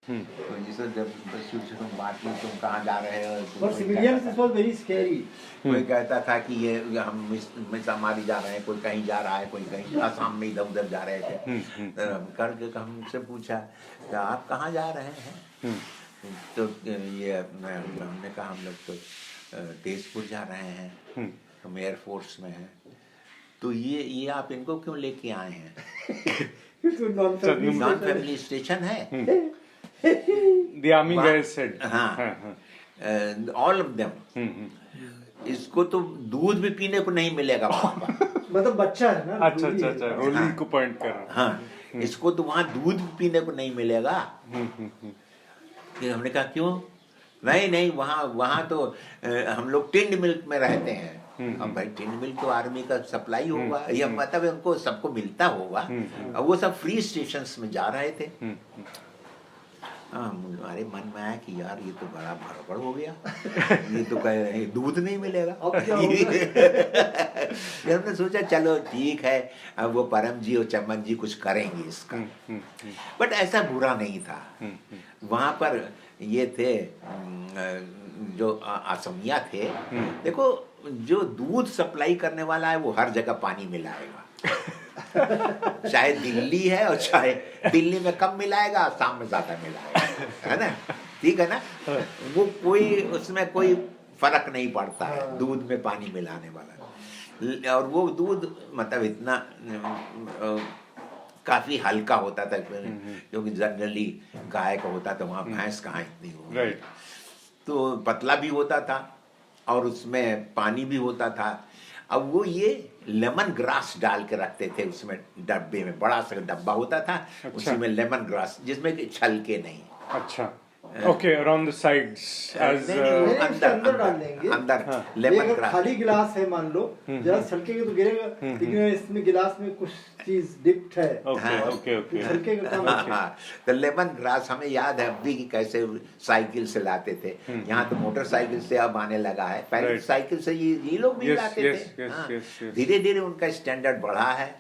तो जिसे जब शुरू शुरू में बात की तुम कहाँ जा रहे हो, For civilians this was very scary. कोई कहता था कि ये हम मिसामारी जा रहे हैं, कोई कहीं जा रहा है, कोई कहीं आसाम में इधर उधर जा रहे थे। करके हमसे पूछा कि आप कहाँ जा रहे हैं, तो ये हमने कहा हम लोग तो तेजपुर जा रहे हैं, हम एयरफोर्स में हैं। तो ये आप इनको क्यों लेके आए हैं? नॉन फैमिली स्टेशन है। The army guys said. हाँ, ऑल ऑफ देम। इसको तो दूध भी पीने को नहीं मिलेगा वहाँ पर। मतलब बच्चा है ना। अच्छा अच्छा अच्छा, रोली को पॉइंट कर रहा। हाँ, इसको तो वहाँ दूध भी पीने को नहीं मिलेगा। फिर हमने कहा क्यों? नहीं नहीं, वहाँ तो हम लोग टिंड मिल्क में रहते हैं। अब भाई टिंड मिल्क तो आर्मी का सप्लाई होगा, या मतलब उनको सबको मिलता होगा। अब वो सब फ्री स्टेशंस में जा रहे थे। हमारे मन में आया कि यार ये तो बड़ा गड़बड़ हो गया, ये तो कह रहे हैं दूध नहीं मिलेगा। हमने सोचा चलो ठीक है, अब वो परम जी और चमन जी कुछ करेंगे इसका। बट ऐसा बुरा नहीं था। वहां पर ये थे जो असमिया थे। देखो, जो दूध सप्लाई करने वाला है वो हर जगह पानी मिलाएगा। चाहे दिल्ली है और चाहे दिल्ली में कम मिलाएगा, आसाम में ज्यादा मिलाएगा, है ना? ठीक है ना? वो कोई उसमें कोई फर्क नहीं पड़ता है दूध में पानी मिलाने वाला। और वो दूध मतलब इतना काफी हल्का होता था, क्योंकि जनरली गाय का होता था, वहाँ भैंस कहाँ इतनी हो, तो पतला भी होता था और उसमें पानी भी होता था। अब वो ये लेमन ग्रास डाल के रखते थे उसमें, डब्बे में बड़ा सा डब्बा होता था। अच्छा। उसी में लेमन ग्रास, जिसमें छलके नहीं। अच्छा, okay, around the sides edge अंदर डाल देंगे। अंदर लेमन ग्रास। खाली गिलास है मान लो, जरा छलकेगा तो गिरेगा, लेकिन इसमें गिलास में कुछ चीज डिप्ट है। ओके ओके ओके, छलकेगा काम। तो लेमन ग्रास हमें याद है अभी कि कैसे साइकिल से लाते थे। यहाँ तो मोटरसाइकिल से अब आने लगा है, पहले साइकिल से ये लोग भी लाते थे। धीरे धीरे उनका स्टैंडर्ड बढ़ा है।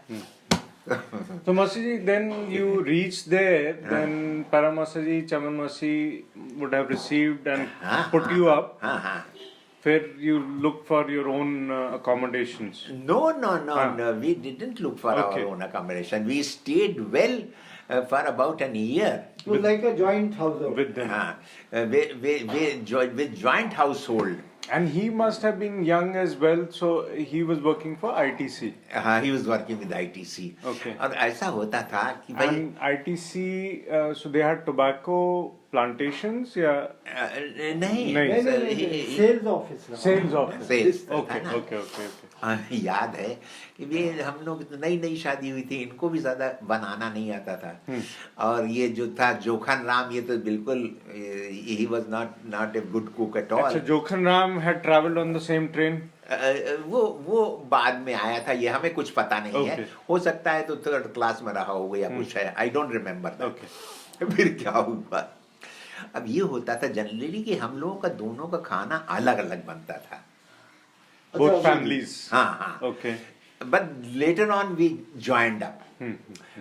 So Masi, then you reached there, then Paramasi, Chaman Masi would have received and put you up. Where you look for your own accommodations. No, we didn't look for our own accommodation. We stayed well for about an year. It was like a joint household. With them. With joint household. And he must have been young as well, so he was working for ITC. हाँ, he was working with ITC. Okay. और ऐसा होता था कि भाई and ITC, so they had tobacco plantations या नहीं, sales office. Sales office. Okay okay okay. याद है कि ये हम लोग नई शादी हुई थी, इनको भी ज्यादा बनाना नहीं आता था। और ये जो था जोखन राम, ये तो बिल्कुल he was not a good cook at all. अच्छा, Jokhan Ram had traveled on the same train? वो बाद में आया था, ये हमें कुछ पता नहीं है। हो सकता है तो थर्ड क्लास में रहा होगा या कुछ है, आई डोंट रिमेम्बर। फिर क्या हुआ, अब ये होता था जनरली कि हम लोगों का दोनों का खाना अलग अलग बनता था। Both families. हाँ। Okay. But later on we joined up.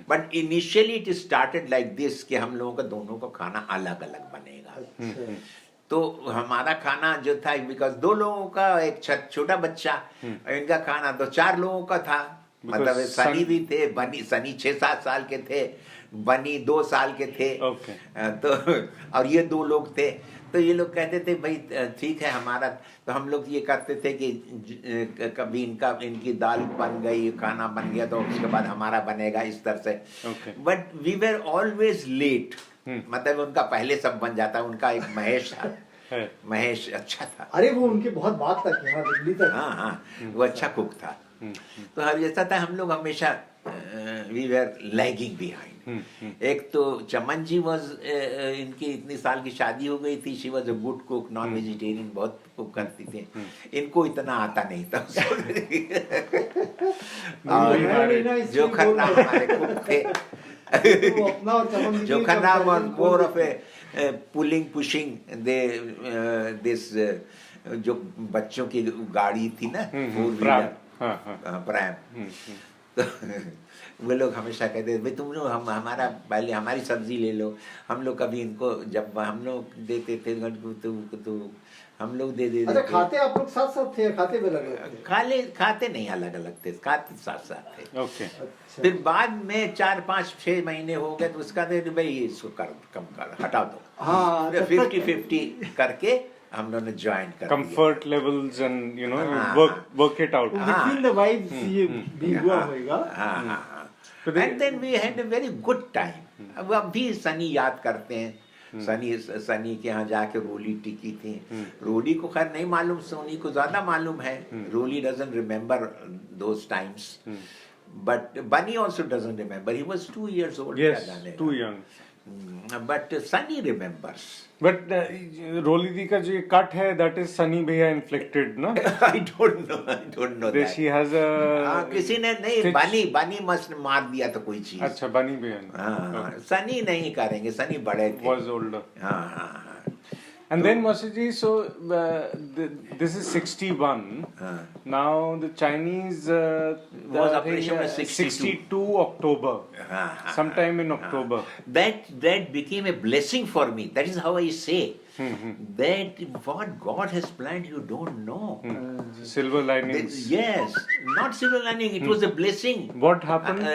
But initially it started like this कि हम लोगों का दोनों का खाना अलग अलग बनेगा। तो हमारा खाना जो था, बिकॉज 2 लोगों का एक छोटा बच्चा, इनका खाना तो 4 लोगों का था। मतलब सनी भी थे, बनी सनी 6-7 साल के थे, बनी 2 साल के थे। तो और ये 2 लोग थे। तो ये लोग कहते थे भाई ठीक है हमारा, तो हम लोग ये करते थे कि कभी इनकी दाल बन गई, खाना बन गया, तो उसके बाद हमारा बनेगा, इस तरह से। But we were always late. मतलब उनका पहले सब बन जाता। उनका एक महेश था, महेश अच्छा था। अरे वो उनके बहुत बात तक यहाँ दिल्ली तक। हाँ, वो अच्छा कुक था। तो हर जैसा था, हम लोग हमेशा वी वर लैगिंग बिहाइंड। एक तो चमन जी वाज, इनकी इतनी साल की शादी हो गई थी, she was a good cook, non vegetarian, बहुत कुक करती थी। इनको इतना आता नहीं था। और जोखन राम हमारे कुक थे। जोखन राम और more of A pushing this, जो बच्चों की गाड़ी थी ना, 4 व्हीलर, प्रैम, वो लोग हमेशा कहते थे भाई तुम लोग हमारा पहले हमारी सब्जी ले लो, हम लोग कभी इनको जब हम लोग देते थे तो हम लोग दे अच्छा, देते खाते आप लोग साथ साथ थे या खाते भी अलग अलग थे? खाते नहीं अलग अलग थे, खाते साथ साथ थे। Okay. अच्छा, फिर बाद में 4-5-6 महीने हो गए तो उसका तो भाई इसको कम कर हटा दो, हाँ, तब तक- 50-50 करके हम लोगों ने ज्वाइन कर दिया। Comfort levels and you हाँ, work it out. between the wives ये भी हुआ होगा। So they- and then we had a very good time. अब भी सनी याद करते हैं, सनी के यहाँ जाके रोली टिकी थी। रोली को खैर नहीं मालूम, सोनी को ज्यादा मालूम है। Roli doesn't remember those times, but Bunny also doesn't remember, he was 2 years old। Yes, too young. But Sunny remembers. But Roli Di का जो ये cut है, that is Sunny भैया inflicted, ना? I don't know There that। she has a किसी ने नहीं, stitch- बनी मस्त मार दिया तो कोई चीज। अच्छा, बनी भैया ने। हाँ, सनी नहीं करेंगे, सनी बड़े थे। Was older. हाँ। And then Masiji, so this is 61. Now the Chinese Was I think, operation with 62 October. Sometime in October. That became a blessing for me. That is how I say that what God has planned, you don't know. Silver linings. Yes, not silver lining. It was a blessing. What happened?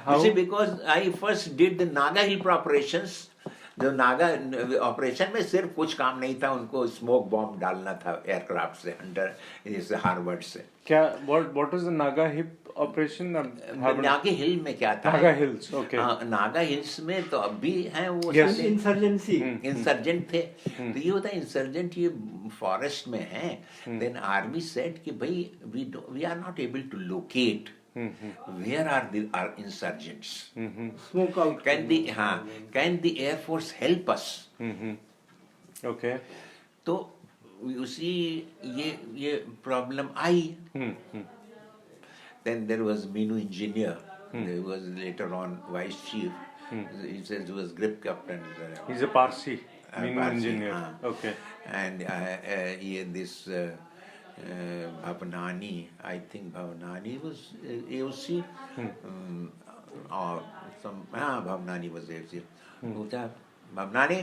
How? You see, because I first did the Naga Hill operations. जो Naga operation में सिर्फ कुछ काम नहीं था, उनको smoke bomb डालना था एयरक्राफ्ट से, अंडर जैसे हार्वर्ड से। क्या what was the Naga hip operation? Naga हिल में क्या था? Naga Hills, okay. Naga hills में तो अब भी हैं वो Yes. सारे इंसर्जेंसी इंसर्जेंट थे। तो ये होता है इंसर्जेंट, ये फॉरेस्ट में है। देन आर्मी सेड कि भाई we are not able to locate where are our insurgents, smoke out can the air force help us? Okay. तो you see ये problem I. then there was Minu engineer, there was later on vice chief, he says he was grip captain, He's a Parsi, Minu Parsi, engineer. हाँ. Okay. And this Bhavnani, I think Bhavnani was AOC, or Bhavnani was AOC. Bhavnani,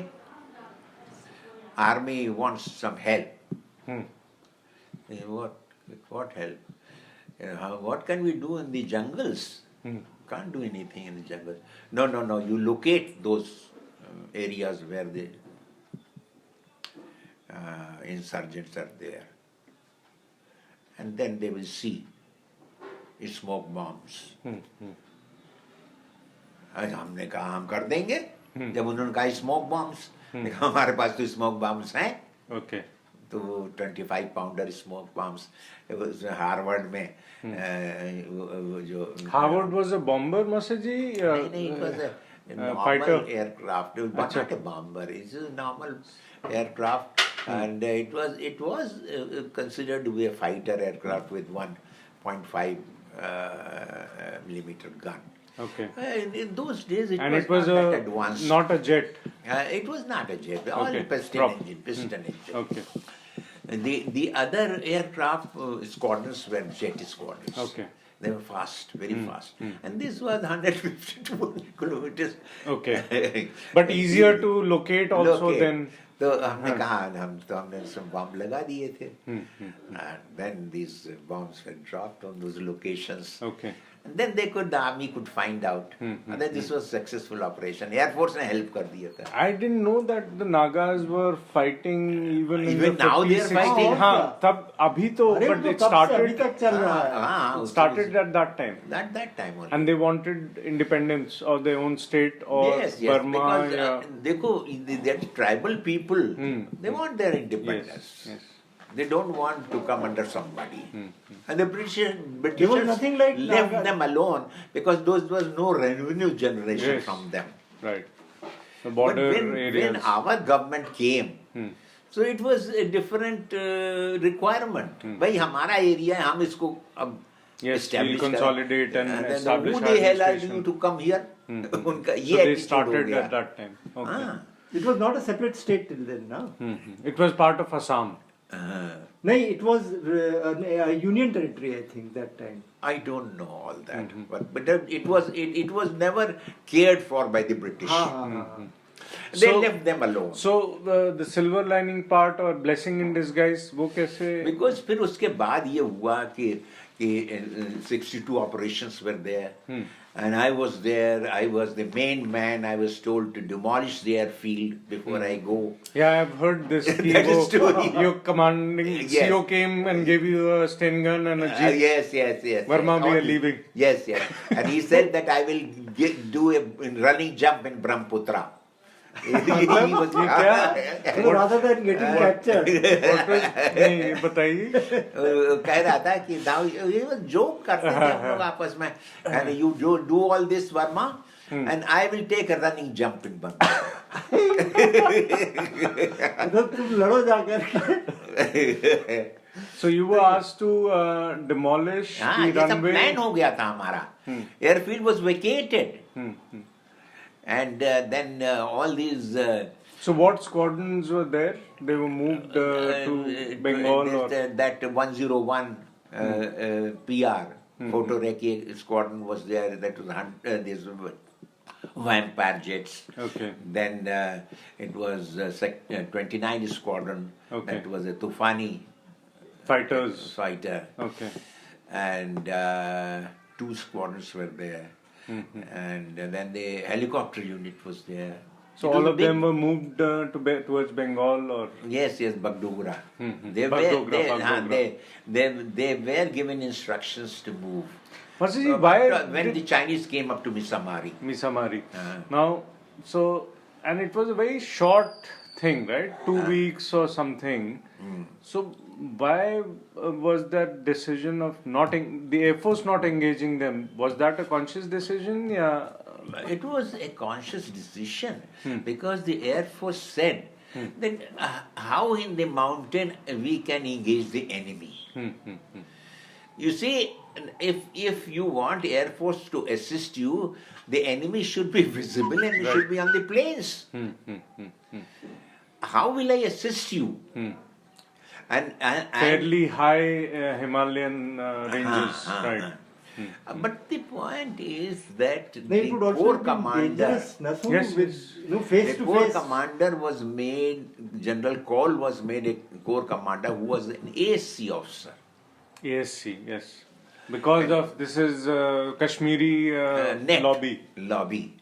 army wants some help. What help? What can we do in the jungles? Can't do anything in the jungles. No, you locate those areas where the insurgents are there, and then they will see smoke bombs. आज हमने कहा हम कर देंगे। जब उन्होंने कहा smoke bombs, देखा हमारे पास तो स्मोक बॉम्ब्स हैं। Okay. तो 25 पाउंडर स्मोक बॉम्ब्स हार्वर्ड में जो Harvard was a bomber, Masiji? नहीं, it was a normal fighter. aircraft. It was not a bomber. It's a normal aircraft, and it was considered to be a fighter aircraft with 1.5 millimeter gun. Okay. In those days, And it was not that advanced. not a jet. It was not a jet. All Okay. piston engine. Okay. The other aircraft squadrons were jet squadrons. Okay. They were fast, very fast. And this was 150 to 100 kilometers. Okay. But easier to locate also Locate. than. तो हमने कहा हमने सब bomb लगा दिए थे। And then these bombs were dropped on those locations. Okay. And then the army could find out. And then this was successful operation. Air Force ने help कर दिया था। I didn't know that the Nagas were fighting even in Even the now they 50s, are 60s. fighting. हाँ, तब अभी तो अरे but तो it तब से अभी started तक चल रहा है। हाँ, it started at that time. that time only. And they wanted independence or their own state or yes, Burma. because Yeah. देखो that tribal people, they want their independence. Yes. They don't want to come under somebody. And the Britishers nothing like left Naga. them alone because there was no revenue generation Yes. from them. Right. The But border when areas. our government came, so it was a different requirement. भाई हमारा area है, हम इसको अब Yes, establish we'll consolidate and then establish who the hell are administration. you to come here? उनका So ये they attitude हो started गया। at that time. Okay. हाँ, It was not a separate state till then, no? It was part of Assam. No, it was a union territory, I think, that time. I don't know all that, but it was never cared for by the British. हाँ हाँ हाँ They So- left them alone. So the silver lining part or blessing in disguise वो कैसे? Because फिर उसके बाद ये हुआ कि 62 operations were there, and I was there. I was the main man. I was told to demolish the airfield before I go. Yeah, I've heard this. कि That is वो- story. Your commanding Yes. CO came and gave you a Sten gun and a jeep. Yes. Verma yes. we are All- leaving. Yes. And he said that I will do a running jump in Brahmaputra. He was- ये क्या? So rather than getting captured, नहीं ये बताइए. कह रहा था कि now ये जोक करते थे हम लोग आपस में, and you do all this Verma, and I will take a running jump in Brahmaputra. उधर तुम लड़ो जाकर. So you were asked to demolish हाँ, the ये सब runway. प्लान हो गया था हमारा. Airfield was vacated, and then all these. So what squadrons were there? They were moved to Bengal or that 101 PR photo recce squadron was there. That was this vampire jets. okay. Then it was 29 squadron. Okay. That was a Tufani Fighters. fighter, Okay. and 2 squadrons were there. And then the helicopter unit was there. So It was all a of big- them were moved towards Bengal or Yes, Bagdogra. They Bagdogra. they were given instructions to move. Masiji, But, why when did the Chinese came up to Misamari? Misamari? Uh-huh. Now, so and it was a very short thing, right? 2 weeks or something. So why was that decision of not the Air Force not engaging them? Was that a conscious decision? Yeah. It was a conscious decision because the Air Force said that how in the mountain we can engage the enemy. You see, if you want Air Force to assist you, the enemy should be visible and it should be on the plains. How will I assist you? And Fairly high Himalayan ranges, right? But the point is that No, the it would also Corps be commander, dangerous. Nasu, Yes, with yes. face the to Corps face. commander was made, General Cole was made a Corps commander who was an ASC officer. ASC, yes. Because of this is Kashmiri Net lobby.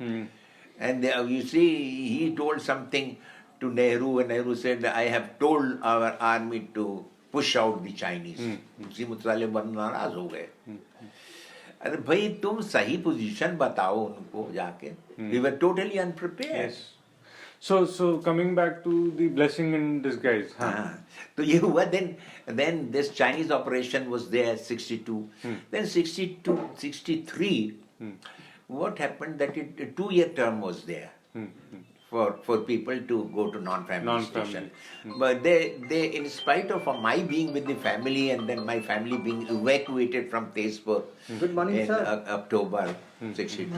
And you see, he told something to Nehru, and Nehru said, I have told our army to push out the Chinese. उसी मुताले बन नाराज हो गए. अरे भाई तुम सही position बताओ उनको जाके. We were totally unprepared. Yes. So coming back to the blessing in disguise. Huh? हाँ, तो ये हुआ. Then this Chinese operation was there 62. Then 62, 63. What happened that a 2-year term was there for people to go to non-family Non-family. station. But they in spite of my being with the family and then my family being evacuated from Tezpur Good morning, in sir. October 62.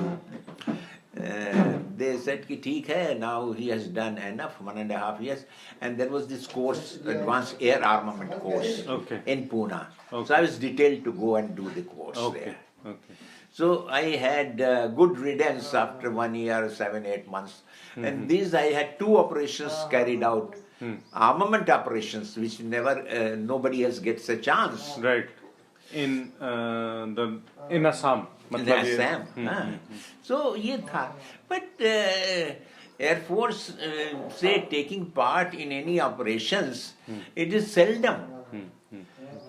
They said कि ठीक है, now he has done enough, 1.5 years, and there was this course, advanced air armament course Okay. in Pune. Okay. So I was detailed to go and do the course Okay. there. Okay. So I had good riddance after 1 year, 7-8 months, and these I had 2 operations carried out, armament operations, which never nobody else gets a chance. Right. In in Assam. In मतलब ये- Assam. So ये था. But Air Force say taking part in any operations, it is seldom.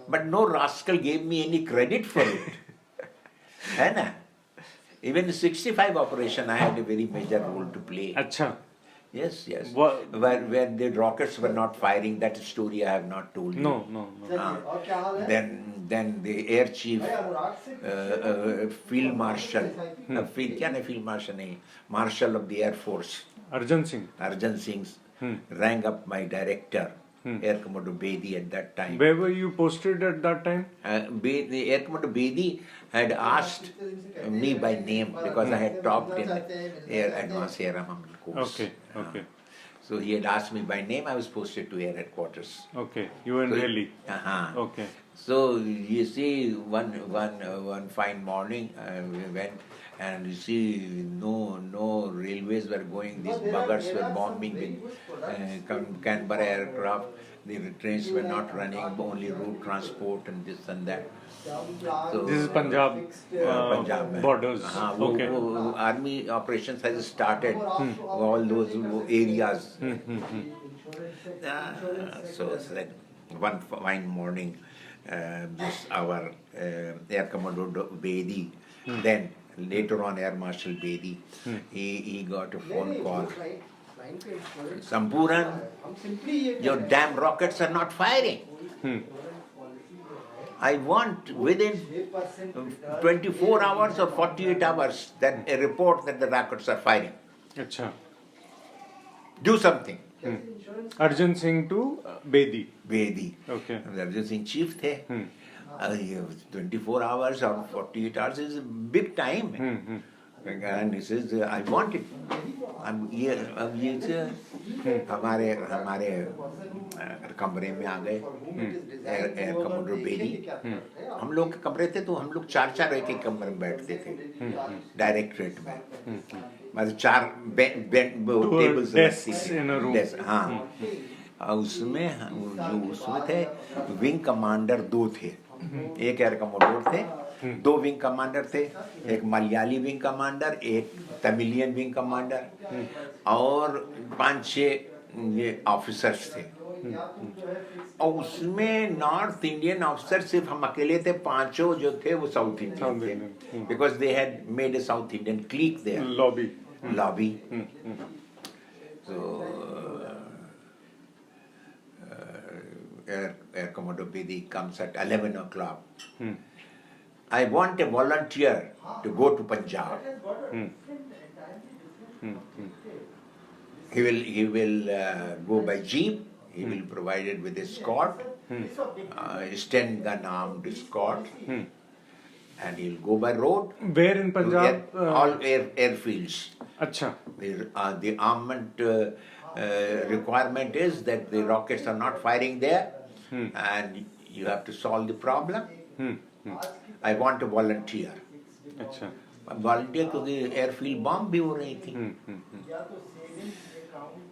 But no rascal gave me any credit for it. है ना? Even in 65 operation, I had a very major role to play. अच्छा. Yes. What- Where the rockets were not firing, that story I have not told you. No. और क्या हाल है? Then the air chief, अनुराग से field marshal, field marshal नहीं, marshal of the air force, Arjun Singh. Arjun Singh, rang up my director, Air Commodore Bedi at that time. Where were you posted at that time? The Air Commodore Bedi had asked me by name because I had topped in Air Advanced Air Armament course. Okay. Okay. So he had asked me by name. I was posted to air headquarters. Okay, you were in So- Delhi. Uh-huh. Okay. So you see, one fine morning, we went, and you see, no railways were going. These buggers were bombing with Canberra aircraft. The trains were not running, only route transport and this and that. So This is Punjab Punjab में. borders. हाँ, Okay. वो army operations has started all those areas. So it's like one fine morning, this our Air Commodore Bedi, then later on Air Marshal Bedi, he got a phone call. Sampuran, your damn rockets are not firing. I want within 24 hours or 48 hours that a report that the rockets are firing. अच्छा. Do something. Arjun Singh to Bedi. Bedi. Okay. Arjun Singh chief थे. 24 hours or 48 hours is a big time. And he says, I want it. अब ये हमारे कमरे में आ गए air commodore Bedi. हम लोग के कमरे थे तो हम लोग चार एक एक कमरे में बैठते थे डायरेक्टरेट में. मतलब 4 tables desks in a room. हाँ. और उसमें जो उसमें थे विंग कमांडर 2 थे. एक एयर कमोडोर थे, 2 विंग कमांडर थे, एक मलयाली विंग कमांडर, एक तमिलियन विंग कमांडर और 5-6 ये ऑफिसर्स थे. और उसमें नॉर्थ इंडियन ऑफिसर सिर्फ हम अकेले थे. 5 जो थे वो साउथ इंडियन थे, because they had made a South Indian clique there lobby. Air Commodore Bedi comes at 11 o'clock. I want a volunteer to go to Punjab. He will go by jeep. He will be provided with escort, Sten gun armed escort, and he'll go by road. Where in Punjab? All airfields. अच्छा. The armament requirement is that the rockets are not firing there, and you have to solve the problem. I want a volunteer. अच्छा. Volunteer क्योंकि airfield bomb भी हो रही थी.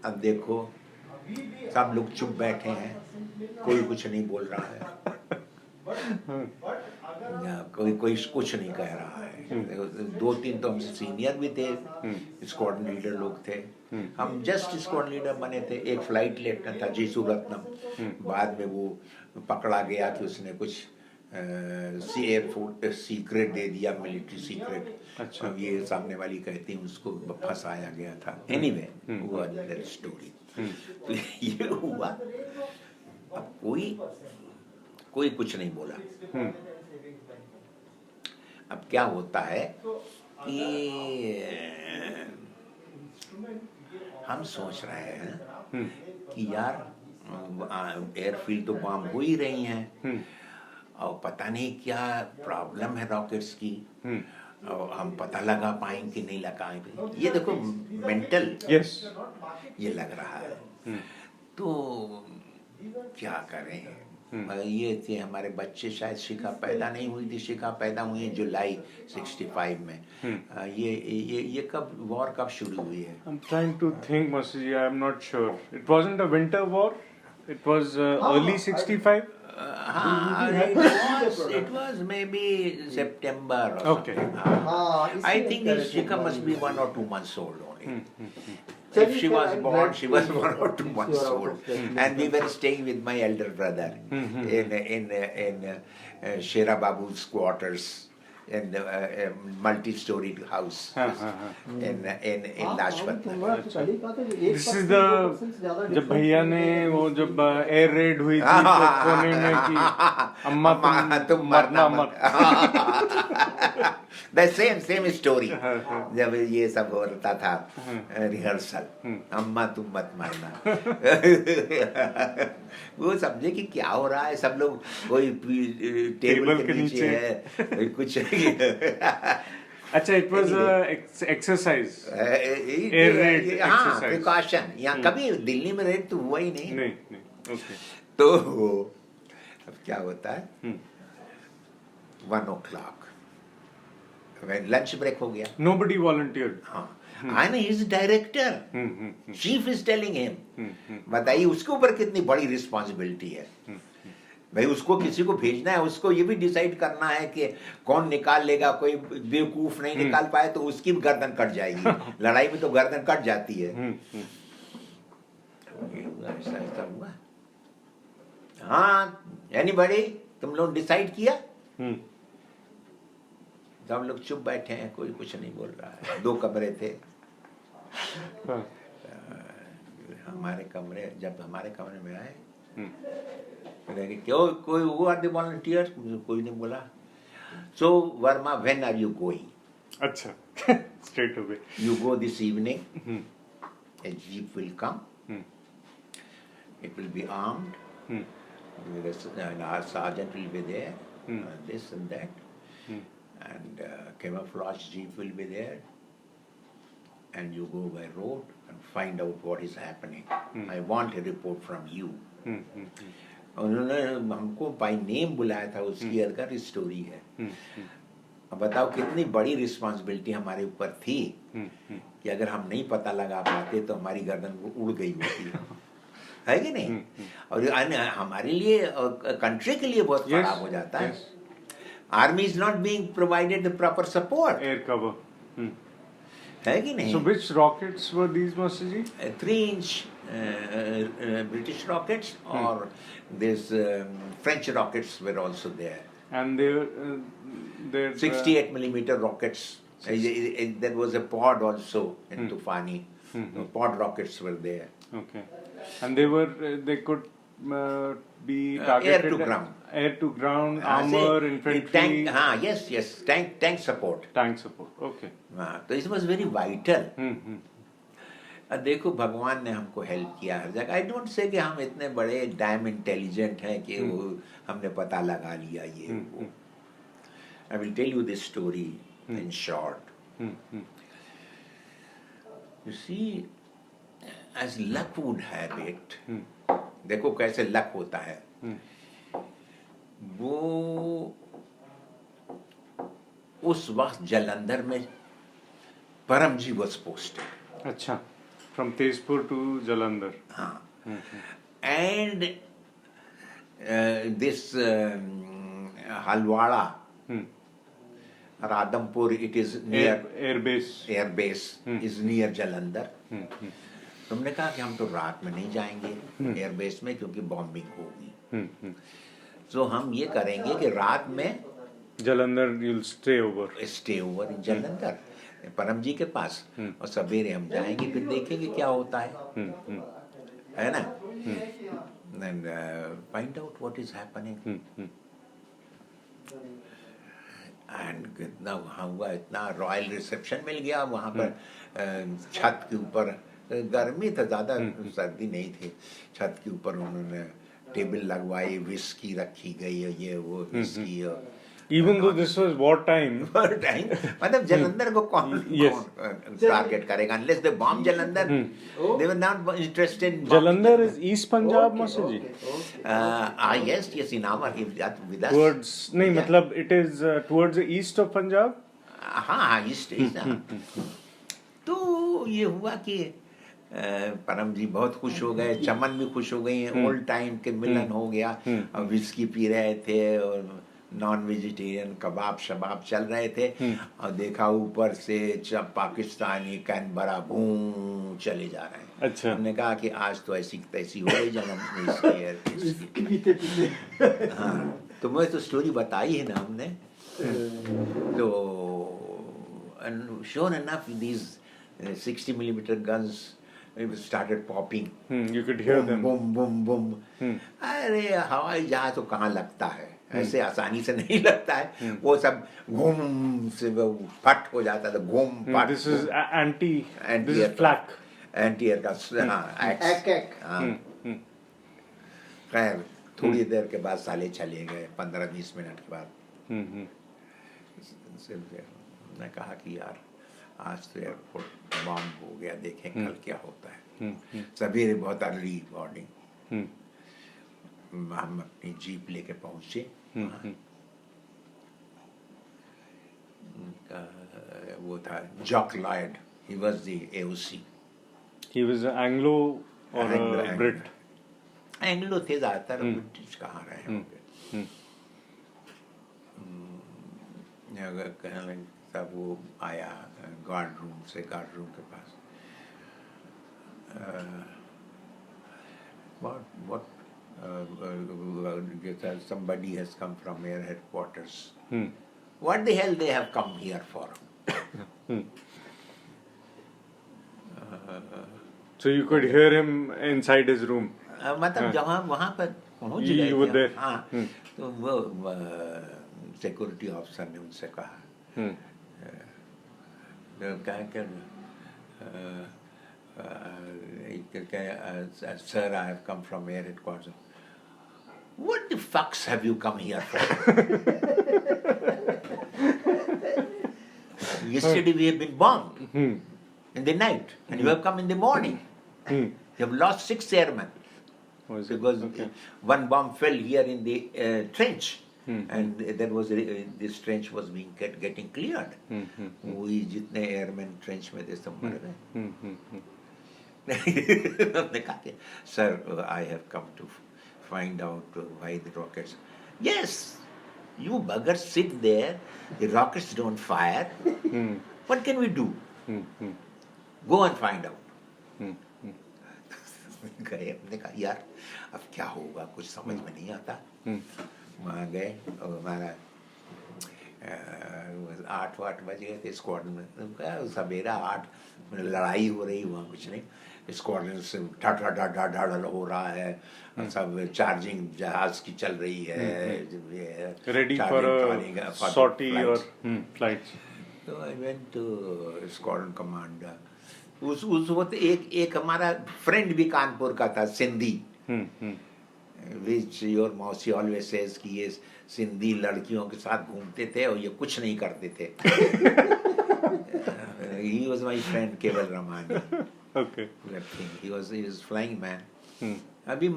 अब देखो सब लोग चुप बैठे हैं, कोई कुछ नहीं बोल रहा है, कोई कुछ नहीं कह रहा है. 2-3 तो हमसे सीनियर भी थे, स्क्वाड लीडर लोग थे. हम जस्ट स्क्वाड लीडर बने थे. एक फ्लाइट लेफ्टिनेंट था जीसू रत्नम, बाद में वो पकड़ा गया कि उसने कुछ एयरफोर्स सीक्रेट दे दिया, मिलिट्री सीक्रेट. अच्छा. अब ये सामने वाली कहती हैं उसको फंसाया गया था. एनीवे वो अदर स्टोरी. तो ये हुआ. अब कोई कुछ नहीं बोला. अब क्या होता है कि हम सोच रहे हैं कि यार एयरफील्ड तो बॉम्ब हो ही रही हैं, और पता नहीं क्या प्रॉब्लम है रॉकेट्स की, और हम पता लगा पाएंगे कि नहीं लगाएंगे. ये देखो मेंटल ये लग रहा है. तो क्या करें. ये थे हमारे बच्चे, शायद शिखा पैदा नहीं हुई थी. शिखा पैदा हुई है जुलाई 65 में. ये कब वॉर कब शुरू हुई है? I'm trying to think, Master Ji. I'm not sure. It wasn't a winter war. It was early 65. It was maybe September or Okay. something. I think Shika must be 1 or 2 months old only. If she was born, she was 1 or 2 months old, and we were staying with my elder brother in Shera Babu's quarters in the multi-storied house in Lajpat Nagar. This is the जब भैया ने वो जब air red हुई थी तो कोने में कि अम्मा तुम मरना मत. The same story. जब ये सब होता था रिहर्सल, अम्मा तुम मत मारना. वो समझे कि क्या हो रहा है. सब लोग कोई टेबल के नीचे है, कोई कुछ अच्छा, it was a exercise. Air raid हाँ exercise. प्रिकॉशन, यहाँ कभी दिल्ली में रेड तो हुआ ही नहीं। नहीं, okay. तो अब क्या होता है, 1 o'clock लंच ब्रेक हो गया। Nobody volunteered. हाँ, and his director, chief is telling him, बताइए उसके ऊपर कितनी बड़ी रिस्पॉन्सिबिलिटी है। भाई उसको किसी को भेजना है, उसको ये भी डिसाइड करना है कि कौन निकाल लेगा, कोई बेवकूफ नहीं निकाल पाए तो उसकी भी गर्दन कट जाएगी। लड़ाई में तो गर्दन कट जाती है। ऐसा ऐसा हुआ। हाँ, एनीबॉडी, तुम लोग डिसाइड किया? सब लोग चुप बैठे हैं, कोई कुछ नहीं बोल रहा है। 2 कमरे थे। हमारे कमरे, जब हमारे कमरे में आए, क्यों कोई हुआ द वॉलंटियर? कोई नहीं बोला। So Verma, when are you going? अच्छा, straight away. You go this evening. A jeep will come. It will be armed. And our sergeant will be there. This and that. And camouflage jeep will be there. And you go by road and find out what is happening. I want a report from you. उन्होंने हमको by name बुलाया था, उसकी अलग story है। अब बताओ कितनी बड़ी रिस्पॉन्सिबिलिटी हमारे ऊपर थी कि अगर हम नहीं पता लगा पाते तो हमारी गर्दन उड़ गई होती है कि नहीं? और हमारे लिए, कंट्री के लिए बहुत खराब हो जाता है। Army is not being provided the proper support, Air cover. है कि नहीं? So which rockets were these, Master Ji? 3-inch British rockets, or this French rockets were also there. And they're 68 millimeter rockets. There was a pod also in Tufani. Pod rockets were there. Okay. And they could be targeted Air to ground. Air to ground, हाँ, armor, say, infantry. tank, हाँ, yes, tank support. Tank support. Okay. हाँ, तो it was very vital. अब देखो भगवान ने हमको help किया हर जगह। आई डोंट से कि हम इतने बड़े डैम इंटेलिजेंट हैं कि वो हमने पता लगा लिया ये वो। I will tell you this story in short. You see, as luck would have it, देखो कैसे लक होता है। वो उस वक्त जलंधर में परम जी वॉज पोस्टेड। अच्छा, from Tezpur to Jalandhar. हाँ, and this Halwara, Radhampur, it is near Air base. Air base is near Jalandhar. तुमने कहा कि हम तो रात में नहीं जाएंगे एयर बेस में क्योंकि बॉम्बिंग होगी। तो हम ये करेंगे कि रात में Jalandhar you'll stay over. Stay over in Jalandhar परम जी के पास, और सवेरे हम जाएंगे, फिर देखेंगे क्या होता है ना? And find out what is happening. And कितना वहाँ हुआ, इतना रॉयल रिसेप्शन मिल गया वहाँ पर। छत के ऊपर गर्मी था, ज्यादा सर्दी नहीं थी। छत के ऊपर उन्होंने टेबल लगवाई, विस्की रखी गई, ये वो whisky. Even though this was war time. मतलब जलंधर को कौन टारगेट करेगा? Unless they bomb Jalandhar, they were not interested in Jalandhar is East Punjab, Master Ji. Yes, in our with us. Towards नहीं, मतलब it is towards the east of Punjab. हाँ, east. तो ये हुआ कि परम जी बहुत खुश हो गए, चमन भी खुश हो गई, ओल्ड टाइम के मिलन हो गया। विस्की पी रहे थे और नॉन वेजिटेरियन कबाब शबाब चल रहे थे, और देखा ऊपर से पाकिस्तानी कैनबरा घूम चले जा रहे हैं। अच्छा। हमने कहा कि आज तो ऐसी तैसी हो गई जन्म। हाँ, तो मैं तो स्टोरी बताई है ना हमने। तो sure enough, these 60 millimeter guns started popping. You could hear them. Boom, boom, boom. अरे हवाई जहाज तो कहाँ लगता है, ऐसे आसानी से नहीं लगता है। वो सब घूम से वो फट हो जाता था, घूम फट। This is this is flak. Anti air का एक्स। खैर थोड़ी देर के बाद साले चले गए, 15-20 मिनट के बाद। मैं कहा कि यार आज तो एयरपोर्ट बॉम्ब हो गया, देखें कल क्या होता है। सवेरे बहुत अर्ली मॉर्निंग हम अपनी जीप लेके पहुंचे वहाँ। वो था Jock Lloyd, he was the AOC। He was an Anglo or Anglo- a Brit? Anglo थे ज्यादातर, ब्रिटिश कहाँ रहे होंगे। कहने लगे तब वो आया गार्ड रूम के पास। what somebody has come from your headquarters, what the hell they have come here for? So you could hear him inside his room. मतलब जहाँ वहाँ पर पहुँच You गए were थे there. हाँ, तो वो सिक्योरिटी ऑफिसर ने उनसे कहा sir I have come from air headquarters. What the fucks have you come here for? Yesterday we have been bombed in the night, and you have come in the morning. You have lost 6 airmen Was it? because Okay. one bomb fell here in the trench, and there was this trench was being getting cleared. वही जितने airmen trench में थे सब मर गए। हमने कहा कि sir, I have come to find out why the rockets. Yes, you buggers sit there. The rockets don't fire. What can we do? Go and find out. गए, हमने कहा यार अब क्या होगा, कुछ समझ में नहीं आता। वहाँ गए और हमारा 8 बज गए थे स्क्वाड्रन में। सवेरा 8 लड़ाई हो रही, वहाँ कुछ नहीं। स्क्वाड्रन से ढड़ हो रहा है, सब चार्जिंग जहाज की चल रही है, Ready for a sortie or flights. तो I went to squadron commander. उस वक्त एक हमारा फ्रेंड भी कानपुर का था, सिंधी, which your मौसी always says कि ये सिंधी लड़कियों के साथ घूमते थे और ये कुछ नहीं करते थे। He was my friend केवल Ramani. Okay. He was flying man. अभी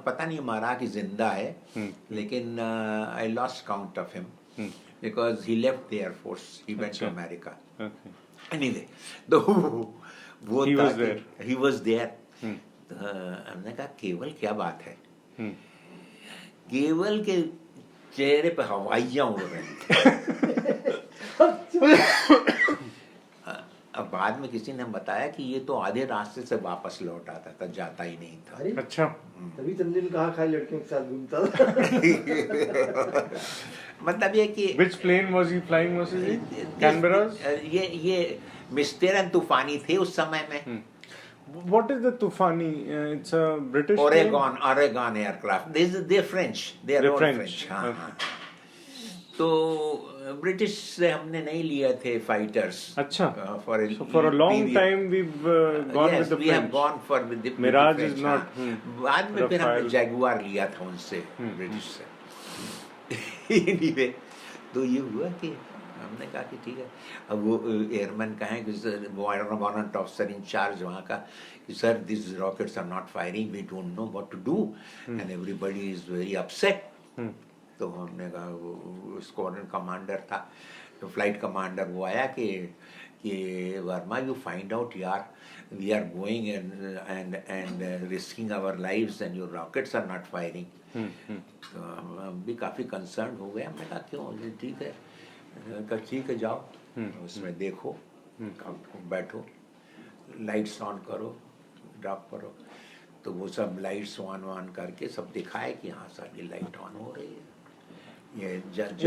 पता नहीं मारा कि जिंदा है, लेकिन I lost count of him because he left the Air Force. He went to America. Okay. Anyway, तो वो He था was कि- there. He was there. तो हमने कहा केवल क्या बात है? केवल के चेहरे पे हवाइयां उड़ रही थी। अब बाद में किसी ने बताया कि ये तो आधे रास्ते से वापस लौट आता था, जाता ही नहीं था। अरे अच्छा। तभी तंजीन कहाँ खाई लड़कियों के साथ घूमता था। मतलब ये कि Which plane was he flying, Moses ji? Canberra's? ये मिस्टर तूफानी थे उस समय में। What is the Tufani? It's a British plane? Oregon aircraft. They're French. They're all French. हाँ, Okay. हाँ। तो ब्रिटिश से हमने नहीं लिए थे फाइटर्स। अच्छा। For So for a long time we've gone yes, with the we have French. gone for with the Mirage French, is not, हाँ। बाद में फिर हमने Rafale. जैगुआर लिया था उनसे, ब्रिटिश से। Anyway, तो ये हुआ कि हमने कहा कि ठीक है। अब वो एयरमैन कहें कि वारंट ऑफिसर इन चार्ज वहाँ का कि sir this rockets are not firing, we don't know what to do and everybody is very upset. तो हमने कहा, वो स्क्वाड्रन कमांडर था, तो फ्लाइट कमांडर वो आया कि वर्मा यू फाइंड आउट यार, we are going and risking our lives and your rockets are not firing. तो हम भी काफ़ी कंसर्न हो गए। हमने कहा क्यों? ठीक है, कहा ठीक है जाओ उसमें देखो, बैठो, लाइट्स ऑन करो, ड्रॉप करो। तो वो सब लाइट्स ऑन करके सब दिखाए कि हाँ सारी लाइट ऑन हो रही है। ये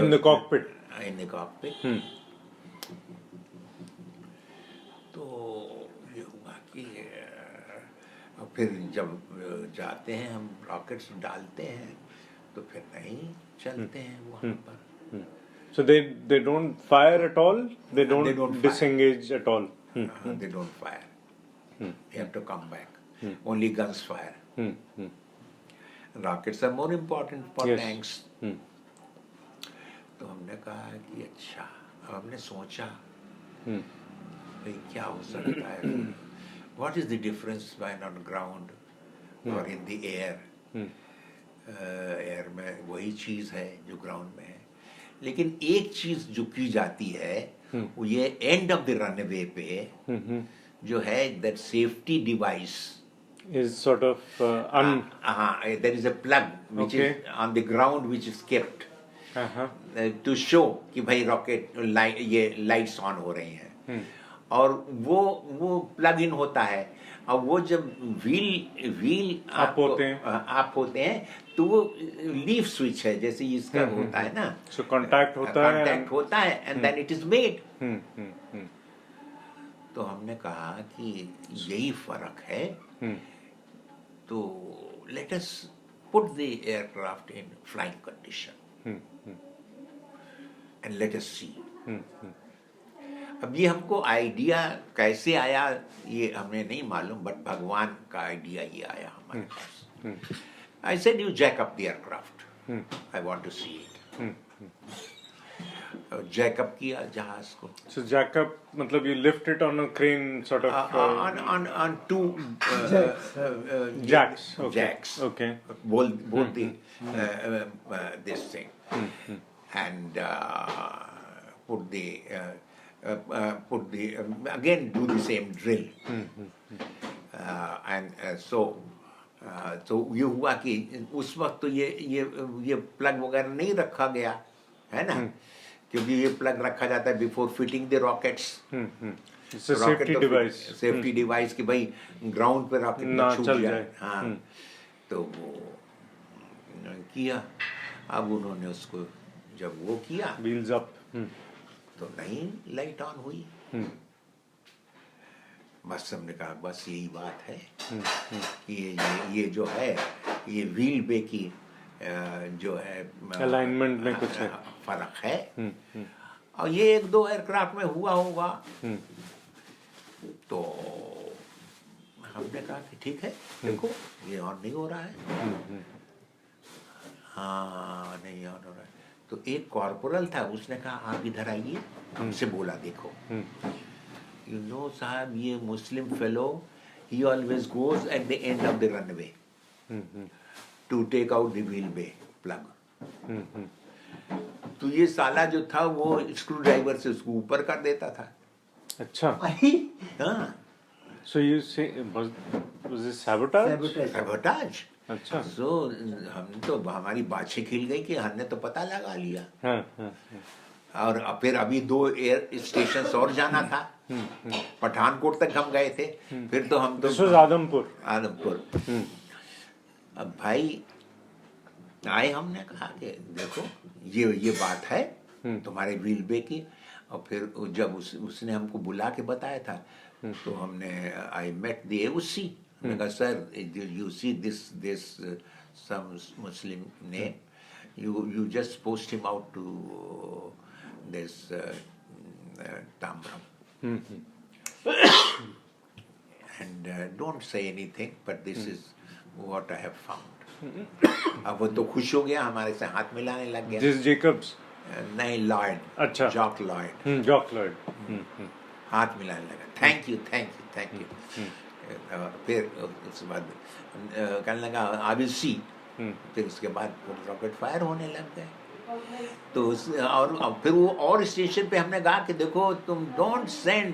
In the cockpit. In the cockpit. तो ये हुआ कि फिर जब जाते हैं हम रॉकेट्स डालते हैं तो फिर नहीं चलते हैं वहाँ पर। So they don't fire at all? They don't, They don't fire. disengage at all? They don't fire. They have to come back. Only guns fire. Rockets are more important for Yes. tanks. तो हमने कहा कि अच्छा, अब हमने सोचा भाई क्या हो सकता है? What is the difference when on ground और इन द एयर? एयर में वही चीज है जो ग्राउंड में है, लेकिन एक चीज जो की जाती है वो ये एंड ऑफ द रनवे पे जो है that safety device Is sort of there is a plug which Okay. Is on the ground which is kept uh-huh. To show कि भाई रॉकेट ये लाइट्स ऑन हो रही हैं, और वो प्लग इन होता है, और वो जब व्हील Up होते हैं। आप होते हैं तो वो लीफ स्विच है जैसे इसका होता है ना, So contact होता है कांटेक्ट होता है and then it is made. Hmm. तो हमने कहा कि यही फर्क है, तो let us put the aircraft in flying condition and let us see. अब ये हमको आइडिया कैसे आया ये हमें नहीं मालूम, बट भगवान का आइडिया ये आया हमारे पास। I said you jack up the aircraft, I want to see it. Jack up किया जहाज को, So jack up मतलब you lift it on a crane sort of on two jacks. Okay. jacks. Okay. Both the this thing, and put the again do the same drill, and so ये हुआ कि उस वक्त तो ये plug वगैरह नहीं रखा गया है ना, क्योंकि ये प्लग रखा जाता है before fitting the rockets. It's a safety device. Safety device कि भाई ग्राउंड पे रॉकेट ना ना छूट चल जाए। जाए। हाँ, तो वो किया। अब उन्होंने उसको जब वो किया Wheels up. तो नहीं लाइट ऑन हुई। बस हमने कहा बस यही बात है कि ये जो है ये व्हील बे की जो है Alignment में कुछ है। फर्क है, और ये एक दो एयरक्राफ्ट में हुआ होगा। तो हमने कहा कि ठीक है, देखो ये ऑन नहीं हो रहा है। हाँ नहीं ऑन हो रहा है। तो एक कॉर्पोरल था, उसने कहा आप इधर आइए, हमसे बोला देखो यू नो साहब ये Muslim fellow he always goes at the end of the runway to take out the wheel bay plug. तो ये साला जो था वो स्क्रू ड्राइवर से उसको ऊपर कर देता था। अच्छा। हाँ, So you say was this sabotage? sabotage। अच्छा। सो हम तो हमारी बाछे खिल गई कि हमने तो पता लगा लिया। हाँ। और फिर अभी 2 एयर स्टेशन और जाना था, पठानकोट तक हम गए थे, फिर तो हम तो This was आदमपुर। आदमपुर। अब भाई आए, हमने कहा कि देखो ये बात है तुम्हारे व्हील बे की। और फिर जब उसने हमको बुला के बताया था तो हमने आई मेट द एओसी। मैंने कहा sir you see this some Muslim name, you just post him out to this Tambram and don't say anything, but this is what I have found। अब वो तो खुश हो गया, हमारे से हाथ मिलाने लग गया। This Jacobs। नहीं, लॉयड। अच्छा। Jock Lloyd. Jock Lloyd। हाथ मिलाने लगा, थैंक यू। और फिर उसके बाद कहने लगा आई विल सी। फिर उसके बाद रॉकेट फायर होने लग गए। तो और फिर वो और स्टेशन पे हमने कहा कि देखो तुम don't send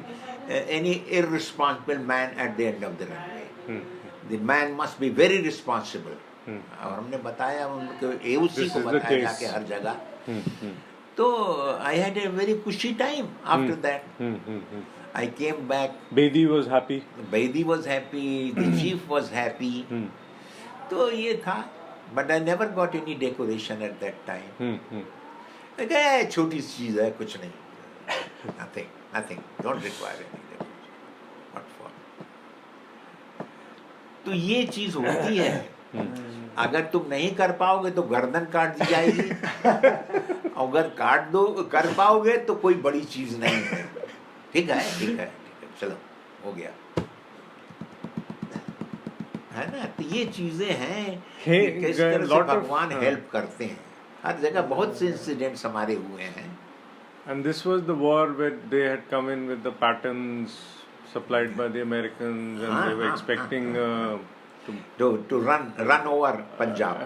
any irresponsible man eight the end of the runway, the man must be very responsible. और हमने बताया उनको, एओसी को बताया जाके हर जगह। तो आई हैड ए वेरी खुशी time after that. I came back. Bedi was happy. Bedi was happy. The chief was happy. तो ये था, but I never got any decoration at that time. Okay, छोटी चीज है, कुछ नहीं, nothing. Don't require any decoration. What for? तो ये चीज होती है। अगर तुम नहीं कर पाओगे तो गर्दन काट दी जाएगी, अगर कर पाओगे तो कोई बड़ी चीज नहीं है। ठीक है, चलो हो गया, है ना। तो ये चीजें हैं कि किस तरह से भगवान हेल्प करते हैं। हर जगह बहुत से इंसिडेंट्स हमारे हुए हैं, And this was the war where they had come in with the patterns supplied by the Americans, and they were expecting to run over Punjab.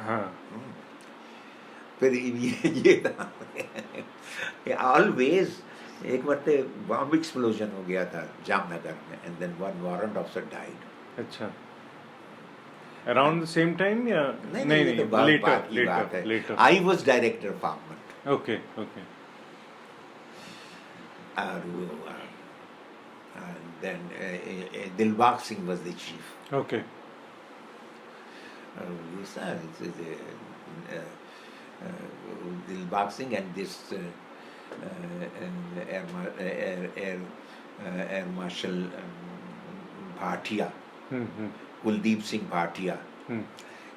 फिर ये था ऑलवेज एक मरते बॉम्ब एक्सप्लोजन हो गया था जामनगर में and then one warrant officer died. अच्छा. Around the same time, या नहीं तो later. I was director of armament. Okay. And then Dilbag Singh was the chief. Okay. Dilbag Singh and this Air Marshal Bhatia, Kuldeep Singh Bhatia.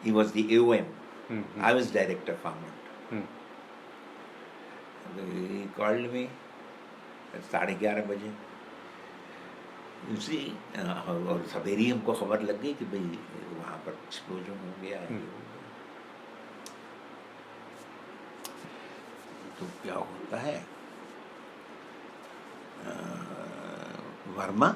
He was the AOM. I was director of armament. He called me at 11:30 बजे. You see, और सवेरे हमको खबर लग गई कि भाई वहाँ पर एक्सप्लोजन हो गया है. तो क्या होता है Verma,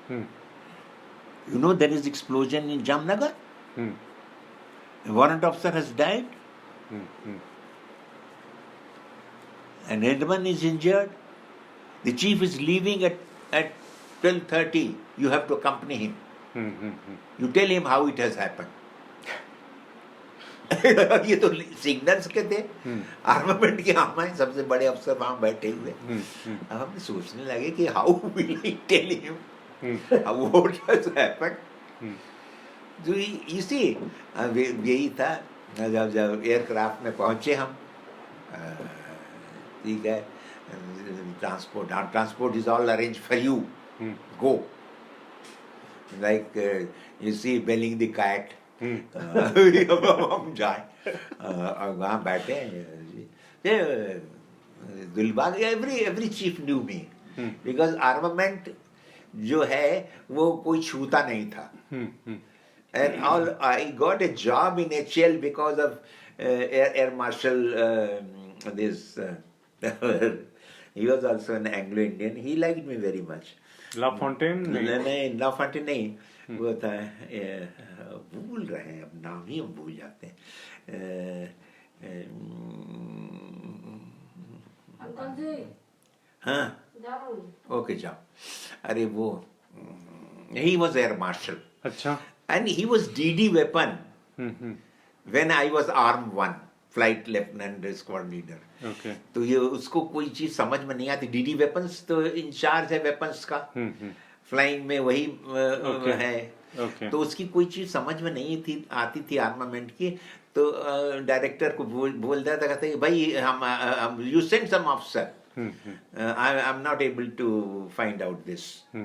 you know there is explosion in Jamnagar. A warrant officer has died. And Edmund is injured. The chief is leaving at 12:30. You have to accompany him. You tell him how it has happened. ये तो signals के थे, armament के हमारे सबसे बड़े अफसर वहां बैठे हुए. अब हम सोचने लगे कि how will I tell him what has happened. जो इसी यही था. जब एयरक्राफ्ट में पहुंचे हम, ठीक है, transport is all arrange for you, go, like you see belling the cat. हम जाए और वहाँ बैठे. Dilbag, every chief knew me, because armament जो है वो कोई छूता नहीं था. And all I got a job in HL because of Air Marshal this he was also an Anglo-Indian. He liked me very much. LaFontaine? नहीं, LaFontaine नहीं, वो था, भूल रहे हैं अब नाम ही हम भूल जाते हैं. अंकल जी, हाँ, जाओ. ओके जाओ. अरे वो he was Air Marshal. अच्छा. And he was DD weapon when I was Arm 1, flight lieutenant squad leader. Okay. तो ये उसको कोई चीज समझ में नहीं आती. DD weapons तो इंचार्ज है वेपन्स का, फ्लाइंग में वही है. Okay. तो उसकी कोई चीज समझ में नहीं आती थी आर्मामेंट की. तो डायरेक्टर को बोल देता था कि भाई हम you send some officer. I am not able to find out this. I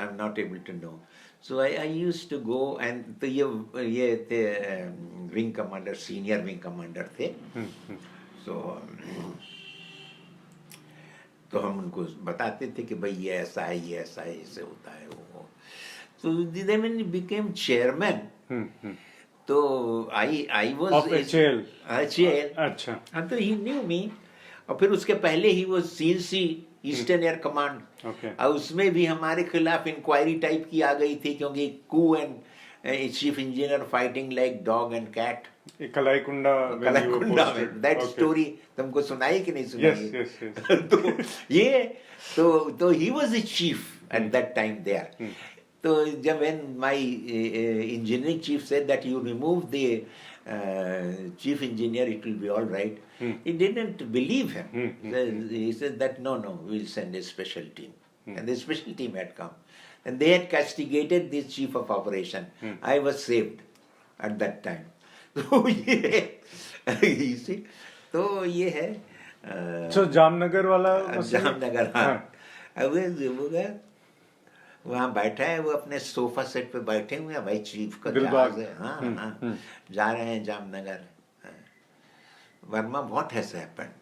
am not able to know. So I used to go, and तो ये थे wing commander, senior wing commander थे. तो हम उनको बताते थे कि भाई ये ऐसा है, ये ऐसा है, इससे होता है वो. So then when he became chairman, तो I was of HL. अच्छा. हाँ, तो he knew me. और फिर उसके पहले ही वो CNC ईस्टर्न एयर कमांड. और उसमें भी हमारे खिलाफ इंक्वायरी टाइप की आ गई थी, क्योंकि कू and chief engineer fighting like dog and cat. Kalaikunda में दैट स्टोरी तुमको सुनाई कि नहीं सुनाई? Yes. तो ये तो he was the chief at that time there. तो जब when my engineering chief said that you remove the chief engineer, it will be all right. He didn't believe him. He said that no, we'll send a special team. And the special team had come. And they had castigated the chief of operation. I was saved at that time. So you see, तो ये है. So Jamnagar वाला. जामनगर, हाँ. वहाँ बैठा है वो अपने सोफा सेट पे बैठे हुए हैं. भाई चीफ का जहाज है. हाँ, जा रहे हैं Jamnagar. Verma, what has happened?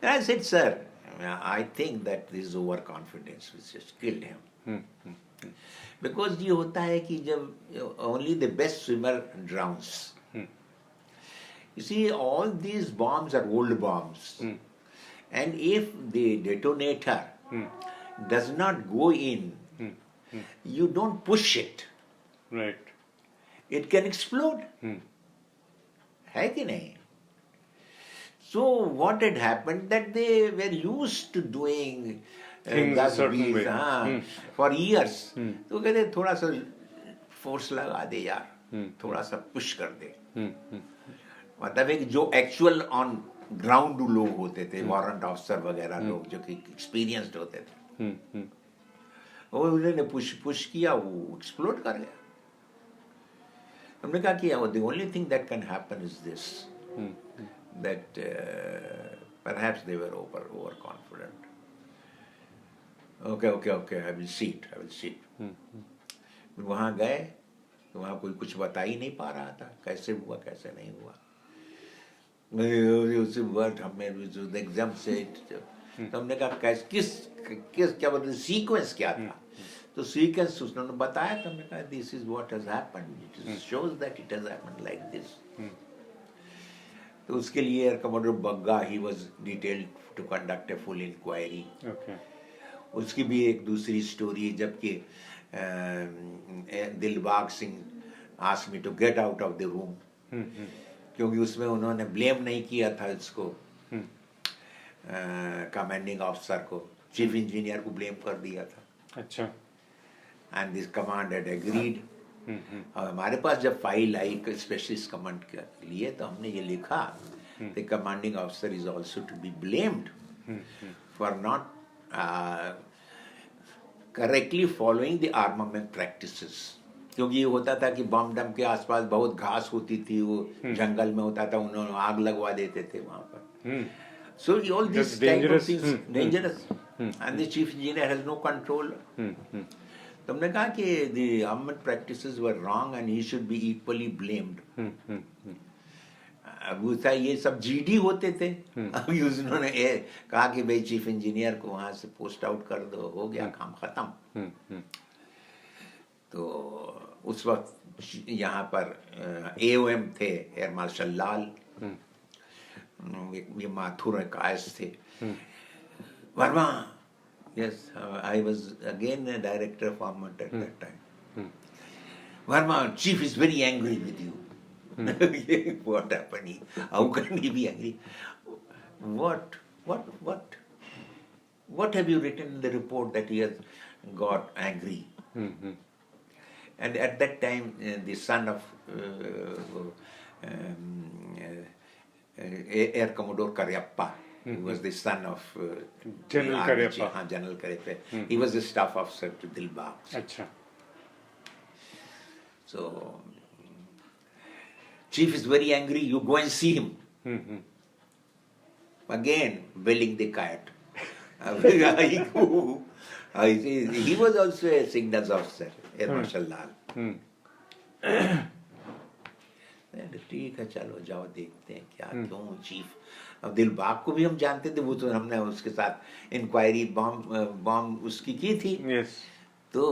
Then I said, sir, I think that this overconfidence which has killed him. Because ये होता है कि जब only the best swimmer drowns. You see, all these bombs are old bombs. And if the detonator does not go in, you don't push it. Right. It can explode. है कि नहीं? So what had happened that they were used to doing Things a certain way. for years. तो कहते थोड़ा सा force लगा दे यार, थोड़ा सा पुश कर दे. मतलब एक जो एक्चुअल ऑन ग्राउंड लोग होते थे, वारंट ऑफिसर वगैरह लोग जो कि एक्सपीरियंस्ड होते थे, वो उन्होंने पुश किया, वो एक्सप्लोड कर गया. हमने कहा कि the only thing that can happen is this, that perhaps they were overconfident. Okay, I will see it. वहाँ गए तो वहाँ कोई कुछ बता ही नहीं पा रहा था, कैसे हुआ कैसे नहीं हुआ. उसी वर्ड हमें एग्जाम से तो हमने कहा किस क्या बोलते सीक्वेंस क्या था. तो सीक्वेंस उसने बताया, तो हमने कहा this is what has happened, it shows that it has happened like this. तो उसके लिए air commander Bagga, he was detailed to conduct a full inquiry. उसकी भी एक दूसरी स्टोरी, जबकि Dilbagh Singh asked me to get out of the room, क्योंकि उसमें उन्होंने ब्लेम नहीं किया था इसको, कमांडिंग ऑफिसर को, चीफ इंजीनियर को ब्लेम कर दिया था. अच्छा. And this command had agreed. और हमारे पास जब फाइल आई स्पेशलिस्ट कमांड के लिए, तो हमने ये लिखा, the commanding officer is also to be blamed for not correctly following the armament practices. क्योंकि ये होता था कि बम डम के आसपास बहुत घास होती थी, वो जंगल में होता था, उन्होंने आग लगवा देते थे वहां पर. So all these type of things dangerous, and the chief engineer has no control. तो हमने कहा कि the armament practices were wrong and he should be equally blamed. अब वो था, ये सब जीडी होते थे. अभी उन्होंने कहा कि भाई चीफ इंजीनियर को वहां से पोस्ट आउट कर दो, हो गया काम खत्म. तो उस वक्त यहाँ पर AOM थे एयर मार्शल लाल, ये माथुर कायस थे. Verma, yes, I was again a director of armament at that time. Verma, chief is very angry with you. What happened? How can he be angry? What have you written in the report that he has got angry? And at that time, the son of Air Commodore Cariappa, who was the son of General Cariappa. General Cariappa. He was the staff officer to Dilbag. अच्छा. So, chief is very angry, you go and see him. Again, belling the kite. He was also a signals officer, Air Marshal Lal. ठीक है, चलो जाओ देखते हैं क्या क्यों chief. अब दिलबाग को भी हम जानते थे, वो तो हमने उसके साथ इंक्वायरी बॉम्ब उसकी की थी. Yes. तो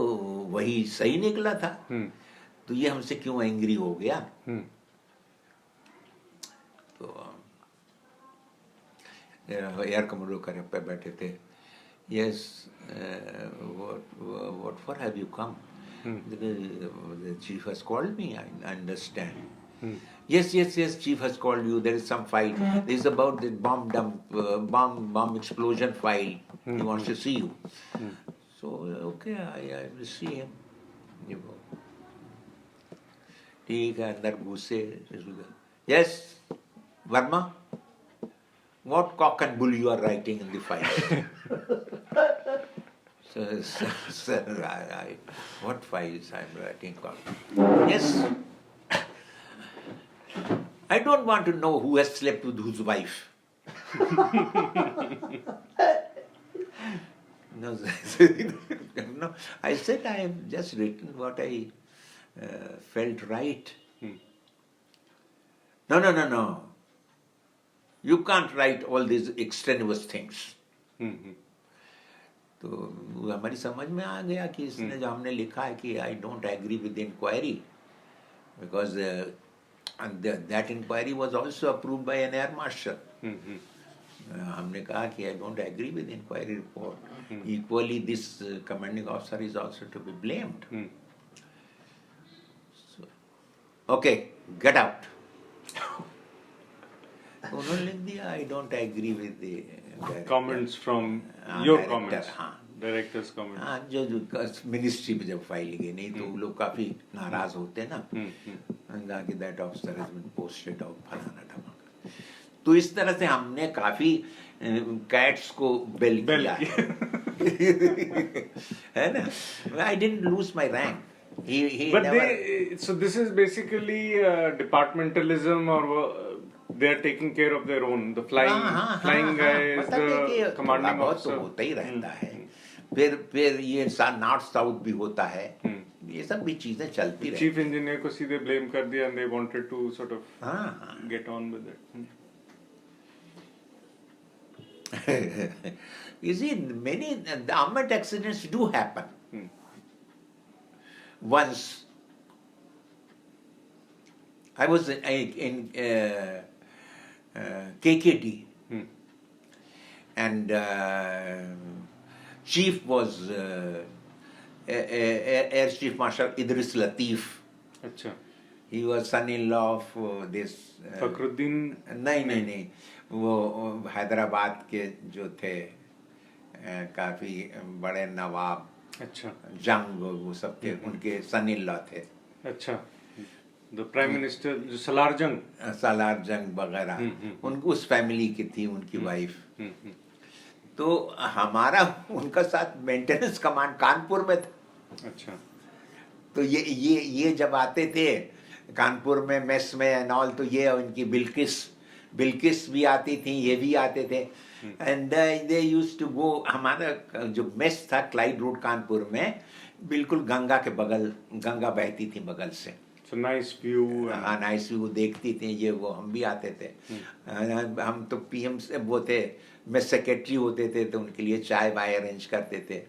वही सही निकला था. तो ये हमसे क्यों एंग्री हो गया. तो एयर कमोडोर करियप्पा बैठे थे. Yes, what for have you come. The chief has called me, I understand. Yes, chief has called you. There is some file. This is about the bomb explosion file. He wants to see you. So, okay, I will see him. You go. ठीक है, अंदर घुसे. Yes, Verma, what cock and bull you are writing in the file? Sir, what files I am writing? Yes. I don't want to know who has slept with whose wife. No, I said I have just written what I felt right. No. You can't write all these extraneous things. तो हमारी समझ में आ गया कि इसने जो हमने लिखा है कि I don't agree with the inquiry because and that inquiry was also approved by an air marshal. हमने कहा कि I don't agree with inquiry report, equally this commanding officer is also to be blamed, okay get out. उन्होंने लिख दिया I don't agree with the comments from हाँ, your director, comments, हाँ। director's comments. हाँ, जो मिनिस्ट्री में जब file गई, नहीं तो वो लोग काफी नाराज होते ना, कहा कि that officer has been posted out फलाना ढमाका। तो इस तरह से हमने काफी कैट्स को बेल किया है है ना। I didn't lose my rank. But so this is basically departmentalism, or they are taking care of their own. The flying guy is the commanding बहुत तो officer. होता ही रहता है। फिर ये नॉर्थ साउथ भी होता है, ये सब भी चीजें चलती रहती Chief engineer को सीधे blame कर दिया, and they wanted to sort of हाँ। get on with it. You see, many the armored accidents do happen. Once I was in KKD, and chief was Air Chief Marshal Idris Latif. अच्छा, He was son-in-law of this. Fakhruddin नहीं, वो हैदराबाद के जो थे काफी बड़े नवाब, अच्छा जंग वो सब थे, उनके सन-इन-लॉ थे। अच्छा, the prime minister जो सलार जंग, सालार जंग वगैरह उनको उस फैमिली की थी, उनकी वाइफ। तो हमारा उनका साथ मेंटेनेंस कमांड कानपुर में था। अच्छा, तो ये जब आते थे कानपुर में मेस में एंड ऑल, तो ये उनकी बिल्किस भी आती थी, ये भी आते थे, and they used to go. हमारा जो मेस था क्लाइड रोड कानपुर में, बिल्कुल गंगा के बगल, गंगा बहती थी बगल से। so nice view. हाँ, नाइस व्यू देखती थी ये वो, हम भी आते थे। हम तो पीएम से वो थे, मैं सेक्रेटरी होते थे, तो उनके लिए चाय वाय अरेंज करते थे।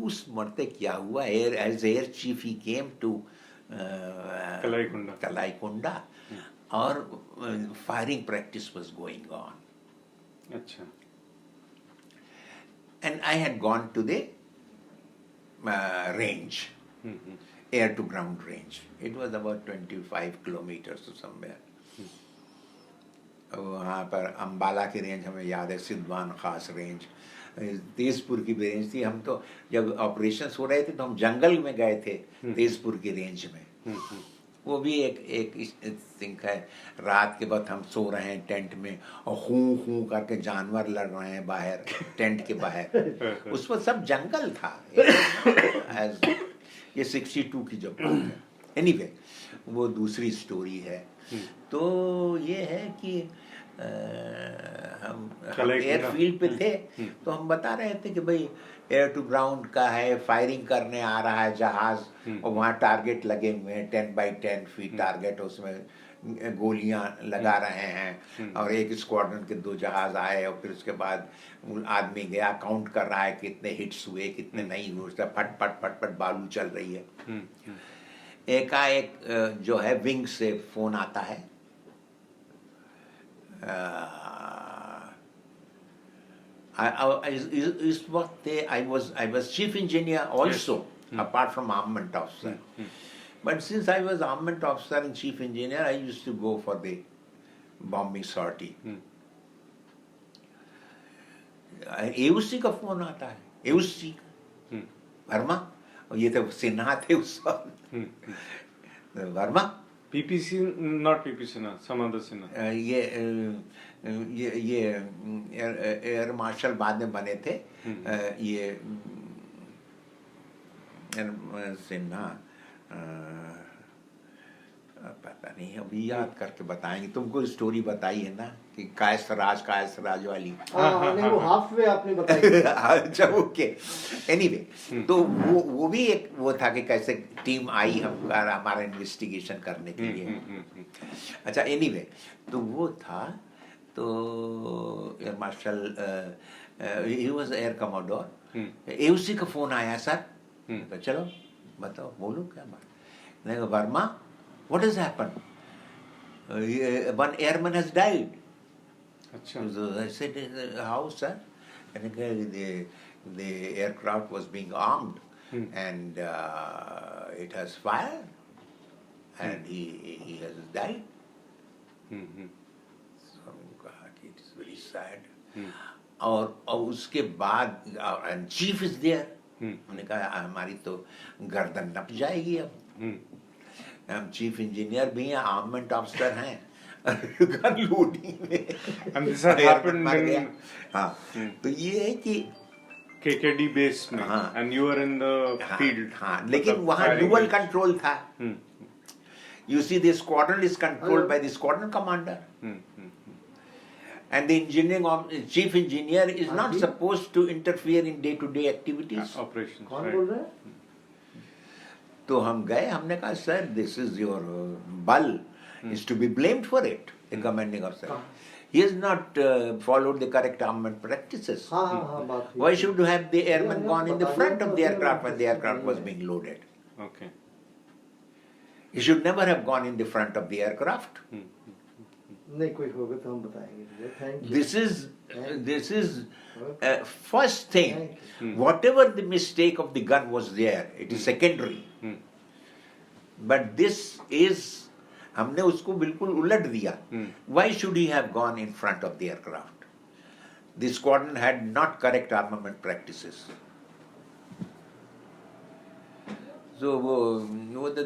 उस मरते क्या हुआ, as air chief he came to Kalaikunda, और firing practice was going on, अच्छा, and I had gone to the range, air to ground range. It was about 25 kilometres to somewhere. वहाँ पर अंबाला की रेंज हमें याद है, सिद्धवान खास रेंज, तेजपुर की भी रेंज थी। हम तो जब ऑपरेशंस हो रहे थे तो हम जंगल में गए थे, तेजपुर की रेंज में। वो भी एक थिंक है, रात के वक्त हम सो रहे हैं टेंट में, और हूं करके जानवर लड़ रहे हैं बाहर, टेंट के बाहर। उस वक्त सब जंगल था। ये 62 की जब बात है। एनीवे, वो दूसरी स्टोरी है। तो ये है कि हम एयरफील्ड पे थे, तो हम बता रहे थे कि भाई एयर टू ग्राउंड का है, फायरिंग करने आ रहा है जहाज, और वहाँ टारगेट लगे हुए हैं, 10 by 10 फीट टारगेट, उसमें गोलियां लगा रहे हैं, और एक स्क्वाड्रन के 2 जहाज आए, और फिर उसके बाद आदमी गया काउंट कर रहा है कितने हिट्स हुए कितने नहीं हुए, उसका फट फट फट फट बालू चल रही है। एकाएक जो है विंग से फोन आता है, इस वक्त I was chief engineer also, apart from armament officer. But since I was armament officer and chief engineer, I used to go for the bombing sortie. AUC का फोन आता है, एयूसी वर्मा, और ये तो सिन्हा थे उस वक्त, वर्मा, PPC, not PPC ना, some other Sinha. ये एयर मार्शल बाद में बने थे, ये सिन्हा, पता नहीं, अभी याद करके बताएंगे। तुमको स्टोरी बताई है ना कि कायसराज वाली। नहीं, वो हाफ वे आपने बताई। अच्छा, ओके। एनीवे, तो वो भी एक वो था कि कैसे टीम आई हमारा इन्वेस्टिगेशन करने के लिए। अच्छा, एनीवे, तो वो था, तो air marshal, he was air commodore, AUC का फोन आया, सर, तो चलो बताओ, बोलो क्या बात। नहीं, Verma, what has happened? One airman has died. अच्छा। So I said, how, sir? And the aircraft was being armed and it has fire and he has died. So God, it is very sad. और उसके बाद and chief is there. हमने कहा हमारी तो गर्दन नप जाएगी अब. हम चीफ इंजीनियर भी हैं, आर्ममेंट ऑफिसर हैं, गन लोडिंग में. And this had happened मर गया. in हाँ, तो ये है कि KKD base में, हाँ. and you were in the field. हाँ, लेकिन मतलब वहाँ firing dual range. control था. You see, the squadron is controlled by the squadron commander. And the chief engineer is not supposed to interfere in day-to-day activities. Operations, कौन right. बोल रहे हैं? तो हम गए, हमने कहा sir, this is your bal is to be blamed for it, the commanding officer. He has not followed the correct armament practices. हाँ हाँ हाँ बात हुई. Why should have the airmen gone in the बताइए front तो of the फिर aircraft when the किस aircraft was लिए? being loaded? Okay. He should never have gone in the front of the aircraft. नहीं कोई होगा तो हम बताएंगे. Thank you. This is first thing. Whatever the mistake of the gun was there, it is secondary. But this is, हमने उसको बिल्कुल उलट दिया. Why should he have gone in front of the aircraft? The squadron had not correct armament practices. So वो तो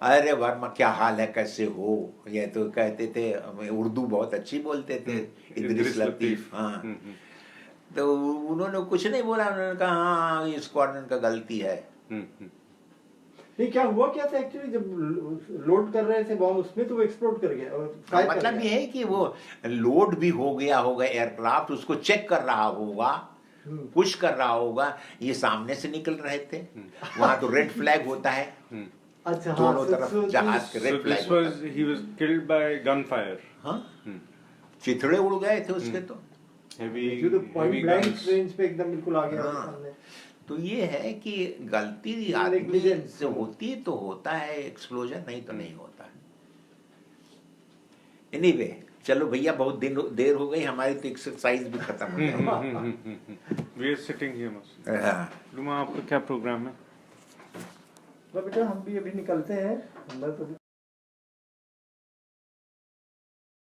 अरे वर्मा क्या हाल है, कैसे हो, ये तो कहते थे. हमें उर्दू बहुत अच्छी बोलते थे, इदरिस लतीफ. हाँ, तो उन्होंने कुछ नहीं बोला. उन्होंने कहा हाँ ये स्क्वाड्रन का गलती है. नहीं क्या हुआ क्या था एक्चुअली जब लोड कर रहे थे बॉम्ब उसमें तो वो एक्सप्लोड कर गया और फायर कर मतलब ये गया. है कि वो लोड भी हो गया होगा एयरक्राफ्ट, उसको चेक कर रहा होगा, पुश कर रहा होगा. ये सामने से निकल रहे थे, वहां तो रेड फ्लैग होता है. अच्छा हाँ. दोनों तरफ जहाज के So red this flag. he was killed by gunfire. हाँ, चिथड़े उड़ गए थे उसके तो. Heavy, जो तो heavy point blank guns. Range पे एकदम बिल्कुल आ गया हाँ. सामने. तो ये है कि गलती आदमी Negligence. से होती है तो होता है एक्सप्लोजन, नहीं तो नहीं होता. एनीवे चलो भैया, बहुत देर हो गई, हमारी तो एक्सरसाइज भी खत्म हो गई. We are sitting here, Master. हाँ. लुमा आपका क्या प्रोग्राम है? बेटा हम भी अभी निकलते हैं. हम तो